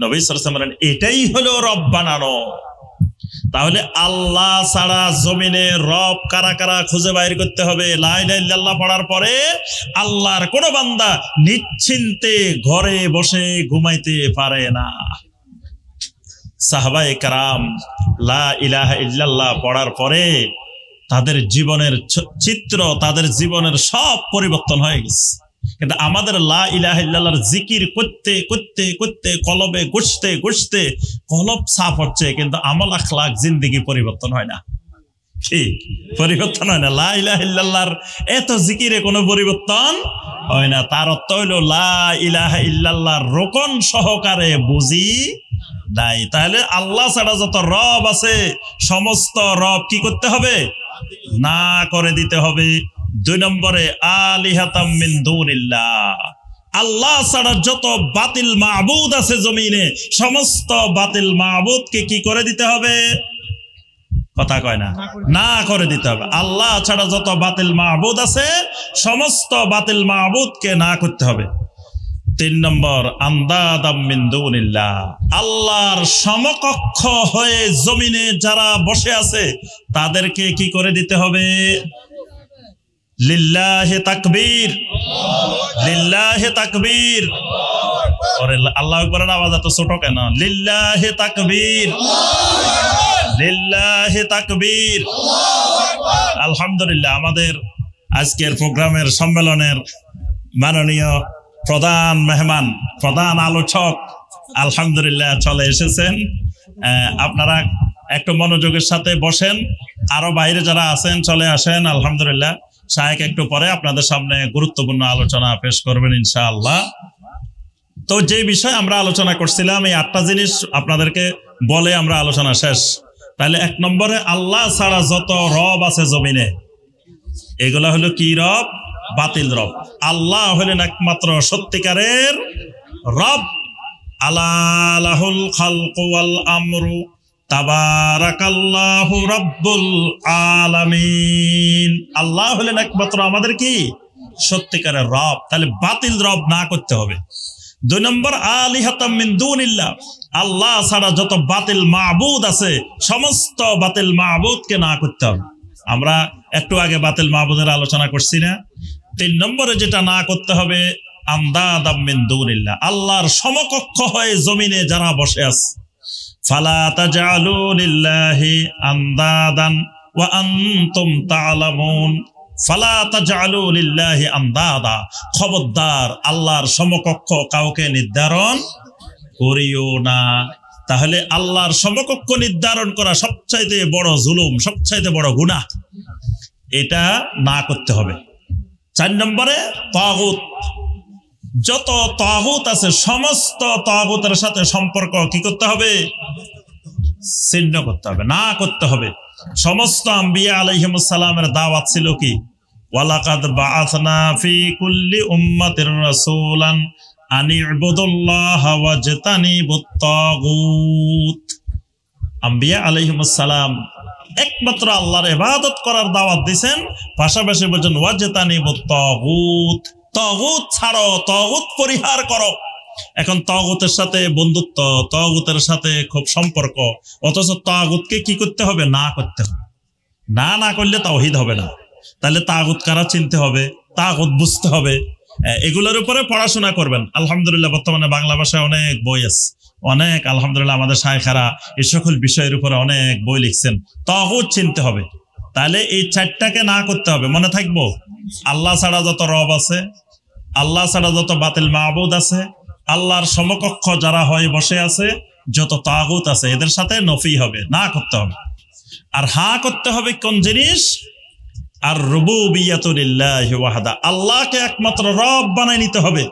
নবী সাল্লাল্লাহু আলাইহি ওয়াসাল্লাম বললেন, এটাই হলো রব বানানো। তাহলে আল্লাহ ছাড়া জমিনে রব কারা কারা খুঁজে বাইর করতে হবে। লা ইলাহা ইল্লাল্লাহ পড়ার পরে আল্লাহর কোন বান্দা নিশ্চিন্তে ঘরে বসে ঘুমাইতে পারে না। সাহাবায়ে কেরাম লা ইলাহা ইল্লাল্লাহ পড়ার পরে তাদের জীবনের চিত্র, তাদের জীবনের সব পরিবর্তন হয়ে গেছে। কিন্তু আমাদের লা ইলাহা ইল্লাল্লাহর জিকির করতে করতে করতে কলবে ঘুষতে ঘুষতে কলব সাফ হচ্ছে, কিন্তু আমল আখলাক জিন্দেগি পরিবর্তন হয় না। কি পরিবর্তন হয় না? লা ইলাহা ইল্লাল্লাহর এত জিকিরে কোনো পরিবর্তন হয় না। তার অর্থ হইলো লা ইলাহা ইল্লাল্লাহর রোকন সহকারে বুঝি নাই। তাহলে আল্লাহ ছাড়া যত রব আছে, সমস্ত রব কি করতে হবে? না করে দিতে হবে। 2 নম্বরে আলিহাতাম মিন দুনিল্লাহ, আল্লাহ ছাড়া যত বাতিল মাবুদ আছে জমিনে, সমস্ত বাতিল মাবুদকে কি করে দিতে হবে? কথা কয় না, না করে দিতে হবে। আল্লাহ ছাড়া যত বাতিল মাবুদ আছে, সমস্ত বাতিল মাবুদকে না করতে হবে। 3 নম্বর আন্দাদাম মিন দুনিল্লাহ, আল্লাহর সমকক্ষ হয়ে জমিনে যারা বসে আছে তাদেরকে কি করে দিতে হবে? লিল্লাহি তাকবীর, লিল্লাহি তাকবীর। ওরে আল্লাহু আকবারের আওয়াজ এত ছোট কেন? লিল্লাহি তাকবীর, লিল্লাহি তাকবীর। আলহামদুলিল্লাহ, আমাদের আজকের প্রোগ্রামের সম্মেলনের মাননীয় প্রধান মেহমান, প্রধান আলোচক আলহামদুলিল্লাহ চলে এসেছেন। আপনারা একটু মনোযোগের সাথে বসেন, আরো বাইরে যারা আছেন চলে আসেন। আলহামদুলিল্লাহ, শায়েখ একটু পরে আপনাদের সামনে গুরুত্বপূর্ণ আলোচনা পেশ করবেন ইনশাআল্লাহ। তো যে বিষয়ে আমরা আলোচনা করছিলাম, এই 8টা জিনিস আপনাদেরকে বলে আমরা আলোচনা শেষ। তাহলে 1 নম্বরে আল্লাহ ছাড়া যত রব আছে জমিনে, এগুলা হলো কি রব? বাতিল রব। আল্লাহ হলেন একমাত্র সত্যিকারের রব। আলা লাহুল খালকু ওয়াল আমরু তাবারাকাল্লাহু রাব্বুল আলামিন। আল্লাহ হলেন একমাত্র আমাদের কি সত্যিকারের রব। তাহলে বাতিল রব না করতে হবে। 2 নম্বর আলিহাতাম মিন দুনিল্লাহ, আল্লাহ ছাড়া যত বাতিল মাবুদ আছে, সমস্ত বাতিল মাবুদকে না করতে হবে। আমরা একটু আগে বাতিল মাবুদের আলোচনা করছি না? 3 নম্বরে যেটা না করতে হবে, আন্দাদাম মিন দুনিল্লাহ, আল্লাহর সমকক্ষ হয়ে জমিনে যারা বসে আছে। ফালা তাজআলু লিল্লাহি আন্দাদান ওয়া আনতুম তা'লামুন। ফালা তাজআলু লিল্লাহি আন্দাদা, খবরদার আল্লাহর সমকক্ষ কাউকে নির্ধারণ করিও না। তাহলে আল্লাহর সমকক্ষ নির্ধারণ করা সবচাইতে বড় জুলুম, সবচাইতে বড় গুনাহ। এটা না করতে হবে। 4 নম্বরে তাগুত, যত তাগুত আছে সমস্ত তাগুতের সাথে সম্পর্ক কি করতে হবে? ছিন্ন করতে হবে, না করতে হবে। সমস্ত আম্বিয়া আলাইহিমুস সালামের দাওয়াত ছিল কি? ওয়ালাকাদ বাআসনা ফি কুল্লি উম্মাতির রাসূলান আনি ইবুদুল্লাহা ওয়াজতানিবুত তাগুত। আম্বিয়া আলাইহিমুস সালাম একমাত্র আল্লাহর ইবাদত করার দাওয়াত দিয়েছেন, পাশাপাশি বলেন ওয়াজতানিবুত তাগুত, তাগুত ছাড়ো, তাগুত পরিহার করো। এখন তাগুতের সাথে বন্ধুত্ব, তাগুতের সাথে খুব সম্পর্ক, অথচ তাগুতকে কি করতে হবে? না করতে হবে। না না করলে তাওহীদ হবে না। তাহলে তাগুত কারা চিনতে হবে, তাগুত বুঝতে হবে, এগুলোর উপরে পড়াশোনা করবেন। আলহামদুলিল্লাহ বর্তমানে বাংলা ভাষায় অনেক বই আছে, অনেক আলহামদুলিল্লাহ আমাদের শায়খারা এই সকল বিষয়ের উপরে অনেক বই লিখছেন। তাগুত চিনতে হবে। তাহলে এই চারটাকে না করতে হবে। মনে থাকবো, আল্লাহ ছাড়া যত রব আছে, আল্লাহ ছাড়া যত বাতিল মাবুদ আছে, আল্লাহর সমকক্ষ যারা হয়ে বসে আছে, যত তাগুত আছে, এদের সাথে নফি হবে, না করতে হবে। আর হা করতে হবে কোন জিনিস? আর রুবুবিয়াতু লিল্লাহি ওয়াহদা, আল্লাহকে একমাত্র রব বানাই নিতে হবে।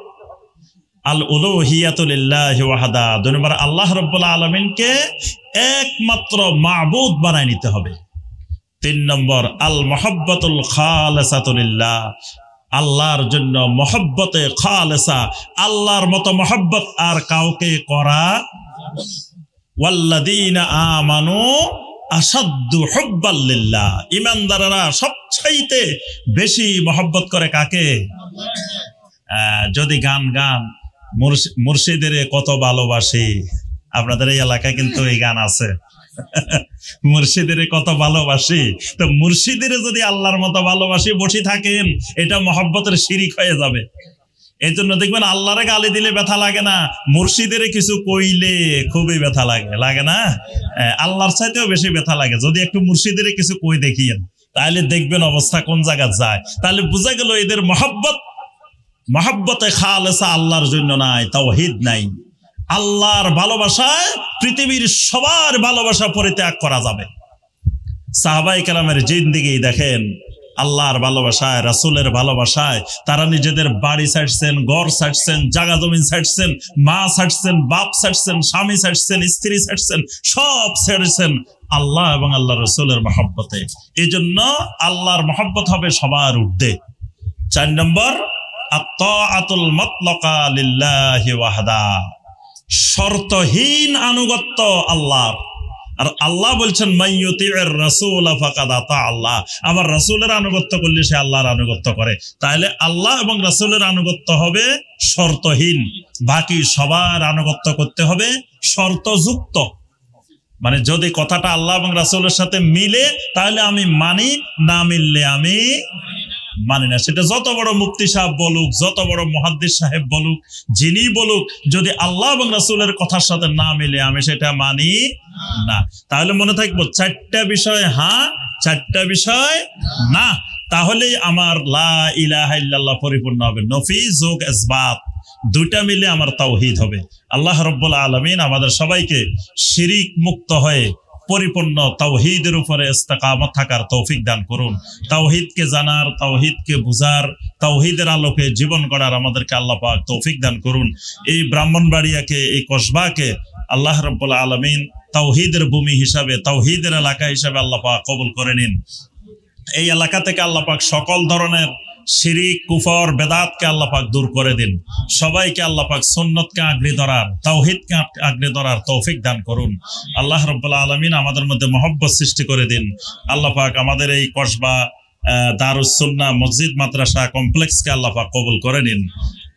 আল উলুহিয়াতু লিল্লাহি ওয়াহদা, দুই নম্বর আল্লাহ রাব্বুল আলামিনকে একমাত্র মাবুদ বানাই নিতে হবে। তিন নম্বর আল মুহাব্বাতুল খালিসাতু লিল্লাহ, আল্লাহর জন্য মহব্বতে খালেসা, আল্লাহর মতো মহব্বত আর কাউকে করা। ওয়াল্লাযীনা আমানু আশাদ্দু হুব্বাল লিল্লাহ, ঈমানদাররা সবচাইতে বেশি মহব্বত করে কাকে? যদি গান মুর্শিদের কত ভালোবাসি, আপনাদের এই এলাকায় কিন্তু এই গান আছে, মুর্শিদের কত ভালোবাসি। তো মুর্শিদের যদি আল্লাহর মতো ভালোবাসি বসে থাকেন, এটা মহব্বতের শিরিক হয়ে যাবে। এই জন্য দেখবেন আল্লাহরে গালি দিলে ব্যথা লাগে না, মুর্শিদের কিছু কইলে খুবই ব্যথা লাগে, লাগে না? আল্লাহর চাইতেও বেশি ব্যথা লাগে যদি একটু মুর্শিদের কিছু কই দেখিয়েন, তাহলে দেখবেন অবস্থা কোন জায়গা যায়। তাহলে বোঝা গেল এদের মহব্বতে খালেসা আল্লাহর জন্য নাই, তাওহীদ নাই। আল্লাহর ভালোবাসায় পৃথিবীর সবার ভালোবাসা পরিত্যাগ করা যাবে। সাহাবায়ে কেরামের জিন্দেগি দেখেন, আল্লাহর ভালোবাসায়, রাসূলের ভালোবাসায় তারা নিজেদের বাড়ি ছাড়ছেন, ঘর ছাড়ছেন, জায়গা জমিন ছাড়ছেন, মা ছাড়ছেন, বাপ ছাড়ছেন, স্বামী ছাড়ছেন, স্ত্রী ছাড়ছেন, সব ছেড়েছেন আল্লাহ এবং আল্লাহ রাসূলের মহব্বতে। এই জন্য আল্লাহর মহব্বত হবে সবার ঊর্ধ্বে। 4 নম্বর আত-তাআতুল মুতলাকা লিল্লাহি ওয়াহদা, শর্তহীন আনুগত্য আল্লাহর। আর আল্লাহ বলছেন মাইয়ুতিউর রাসূল ফাকাদ আতা আল্লাহ, আবার রাসূলের আনুগত্য করলে সে আল্লাহর আনুগত্য করে। তাহলে আল্লাহ এবং রাসূলের আনুগত্য হবে শর্তহীন, বাকি সবার আনুগত্য করতে হবে শর্তযুক্ত। মানে যদি কথাটা আল্লাহ এবং রাসূলের সাথে মিলে তাহলে আমি মানি, না মিললে আমি মানি না। সেটা যত বড় মুফতি সাহেব বলুক, যত বড় মুহাদ্দিস সাহেব বলুক, যিনি বলুক, যদি আল্লাহ এবং রাসূলের কথার সাথে না মিলে আমি সেটা মানি না। তাহলে মনে থাকবো 4টা বিষয় হ্যাঁ, 4টা বিষয় না, তাহলেই আমার লা ইলাহা ইল্লাল্লাহ পরিপূর্ণ হবে। নফি যোগ ইসবাত দুইটা মিলে আমার তাওহীদ হবে। আল্লাহ রাব্বুল আলামিন আমাদের সবাইকে শিরিক মুক্ত হয়ে পরিপূর্ণ তাওহীদের উপরে ইস্তেকামত থাকার তৌফিক দান করুন। তাওহীদকে জানার, তাওহীদকে বুঝার, তাওহীদের আলোকে জীবন গড়ার আমাদেরকে আল্লাহ পাক তৌফিক দান করুন। এই ব্রাহ্মণবাড়িয়াকে, এই কসবাকে আল্লাহ রাব্বুল আলামিন তাওহীদের ভূমি হিসাবে, তাওহীদের এলাকা হিসাবে আল্লাহ পাক কবুল করে নিন। এই এলাকা থেকে আল্লাহ পাক সকল ধরনের শিরিক, কুফর, বেদাতকে আল্লাহ পাক দূর করে দিন। সবাইকে আল্লাহ পাক সুন্নতকে আঁকড়ে ধরার, তাওহীদকে আঁকড়ে ধরার তৌফিক দান করুন। আল্লাহ রাব্বুল আলামিন আমাদের মধ্যে মহব্বত সৃষ্টি করে দিন। আল্লাহ পাক আমাদের এই কসবা দারুস সুন্নাহ মসজিদ মাদ্রাসা কমপ্লেক্সকে আল্লাহ পাক কবুল করে নিন।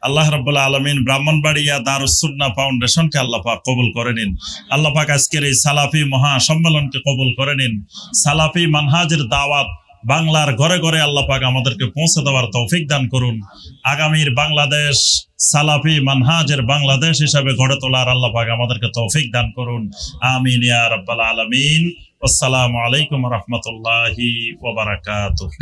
আল্লাহ রাব্বুল আলামিন ব্রাহ্মণবাড়িয়া দারুস সুন্নাহ ফাউন্ডেশনকে আল্লাহ পাক কবুল করে নিন। আল্লাহ পাক আজকের এই সালাফি মহা সম্মেলনকে কবুল করে নিন। সালাফি মানহাজের দাওয়াত বাংলার ঘরে ঘরে আল্লাহ পাক আমাদেরকে পৌঁছে দেওয়ার তৌফিক দান করুন। আগামীর বাংলাদেশ সালাফি মানহাজের বাংলাদেশ হিসাবে গড়ে তোলার আল্লাহ পাক আমাদেরকে তৌফিক দান করুন। আমিন ইয়া রাব্বাল আলামিন। আসসালামু আলাইকুম ওয়া রাহমাতুল্লাহি ওয়া বারাকাতুহু।